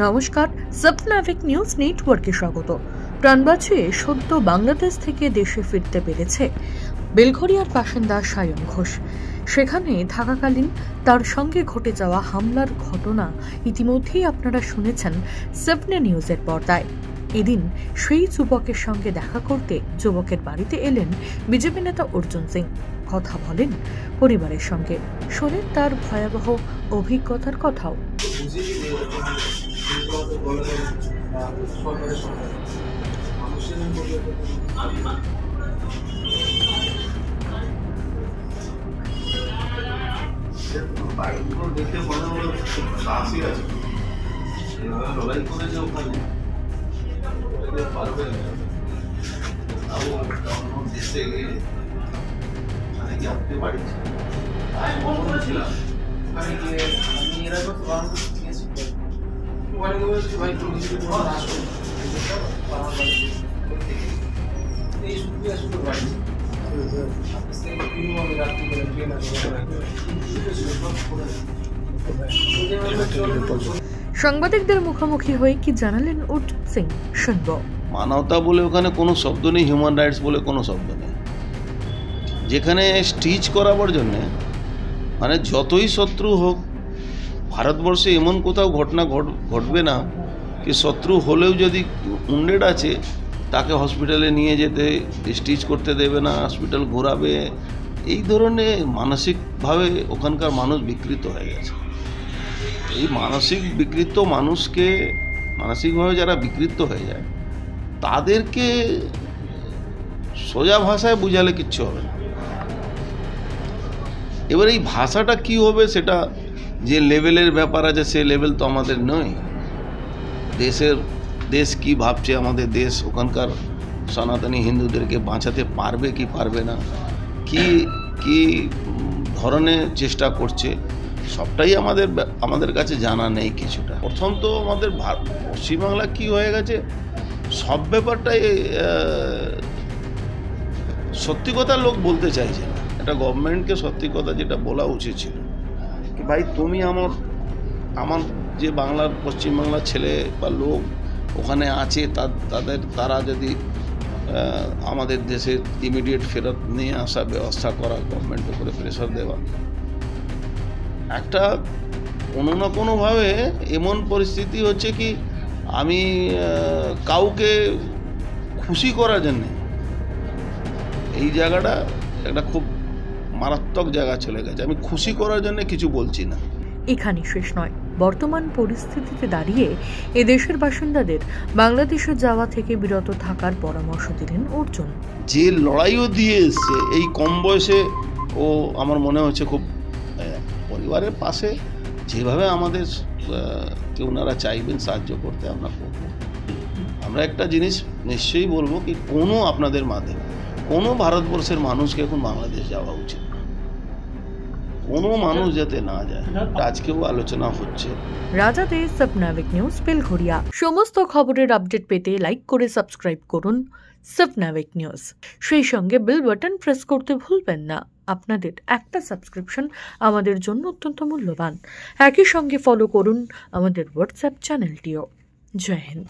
নমস্কার, সপ্নাভিক নিউজ নেটওয়ার্কে স্বাগত। প্রাণ বাঁচিয়ে সদ্য বাংলাদেশ থেকে দেশে ফিরতে পেরেছে বেলঘরিয়ার বাসিন্দা সায়ন ঘোষ। সেখানে থাকাকালীন তার সঙ্গে ঘটে যাওয়া হামলার ঘটনা ইতিমধ্যেই আপনারা শুনেছেন সপ্না নিউজের পর্দায়। এদিন সেই যুবকের সঙ্গে দেখা করতে যুবকের বাড়িতে এলেন বিজেপি নেতা অর্জুন সিং। কথা বলেন পরিবারের সঙ্গে, শোনেন তার ভয়াবহ অভিজ্ঞতার কথাও। দেখে মনে হলো সাহসী আছে, এভাবে লড়াই করে যে ওখানে পারবে অন্য দেশে গিয়ে মানে জানতে পারছি। আমি ফোন করেছিলাম ওখানে গিয়ে, আমি এরা তো ওখানে গিয়ে বলছি ভাই তুমি যদি কোনো আসো এই শুধু বাড়ি সাংবাদিকদের মুখোমুখি হয়ে কি জানালেন অর্জুন সিং, শুনব। মানবতা বলে ওখানে কোনো শব্দ নেই, হিউম্যান রাইটস বলে কোনো শব্দ নেই। যেখানে স্টিচ করাবার জন্যে মানে যতই শত্রু হোক, ভারতবর্ষে এমন কোথাও ঘটনা ঘটবে না কি শত্রু হলেও যদি উন্ডেড আছে তাকে হসপিটালে নিয়ে যেতে, স্টিচ করতে দেবে না, হসপিটাল ঘোরাবে। এই ধরনের মানসিকভাবে ওখানকার মানুষ বিকৃত হয়ে গেছে। এই মানসিক বিকৃত মানুষকে, মানসিকভাবে যারা বিকৃত হয়ে যায় তাদেরকে সোজা ভাষায় বুঝালে কিচ্ছু হবে না। এবার এই ভাষাটা কি হবে সেটা যে লেভেলের ব্যাপার আছে, সে লেভেল তো আমাদের নয়। দেশ কি ভাবছে, আমাদের দেশ ওখানকার সনাতনী হিন্দুদেরকে বাঁচাতে পারবে কি পারবে না, কি ধরনের চেষ্টা করছে, সবটাই আমাদের কাছে জানা নেই কিছুটা। প্রথম তো আমাদের পশ্চিমবাংলা কি হয়ে গেছে, সব ব্যাপারটাই সত্যি কথা লোক বলতে চাইছে না। এটা গভর্নমেন্টকে সত্যি কথা যেটা বলা উচিত ছিল কি ভাই তুমি আমার যে বাংলার পশ্চিমবাংলার ছেলে বা লোক ওখানে আছে তারা যদি আমাদের দেশে ইমিডিয়েট ফেরত নিয়ে আসা ব্যবস্থা করা, গভর্নমেন্টের উপরে প্রেশার দেওয়া। একটা কোনো না কোনোভাবে এমন পরিস্থিতি হচ্ছে কি আমি কাউকে খুশি করার জন্যে এই জায়গাটা একটা খুব মারাত্মক জায়গা চলে গেছে। আমি খুশি করার জন্য কিছু বলছি না। এখানে শেষ নয়, বর্তমান পরিস্থিতিতে দাঁড়িয়ে এদেশের বাসিন্দাদের বাংলাদেশে যাওয়া থেকে বিরত থাকার পরামর্শ দিলেন অর্জুন। যে লড়াইও দিয়ে এসছে এই কম বয়সে, ও আমার মনে হচ্ছে খুব পরিবারের পাশে যেভাবে আমাদের ওনারা চাইবেন সাহায্য করতে আমরা করব। আমরা একটা জিনিস নিশ্চয়ই বলবো কি কোনো আপনাদের মাধ্যমে কোনো ভারতবর্ষের মানুষকে এখন বাংলাদেশ যাওয়া উচিত না, কোনো মানুষ যাতে না যায়। আজকেও আলোচনা হচ্ছে। রাজা দে, সপ্নাভিক নিউজ, বেলঘরিয়া। সমস্ত খবরের আপডেট পেতে লাইক করে সাবস্ক্রাইব করুন সপ্নাভিক নিউজ। সেই সঙ্গে বেল বাটন প্রেস করতে ভুলবেন না। আপনাদের একটা সাবস্ক্রিপশন আমাদের জন্য অত্যন্ত মূল্যবান। একই সঙ্গে ফলো করুন আমাদের হোয়াটসঅ্যাপ চ্যানেলটিও। জয় হিন্দ।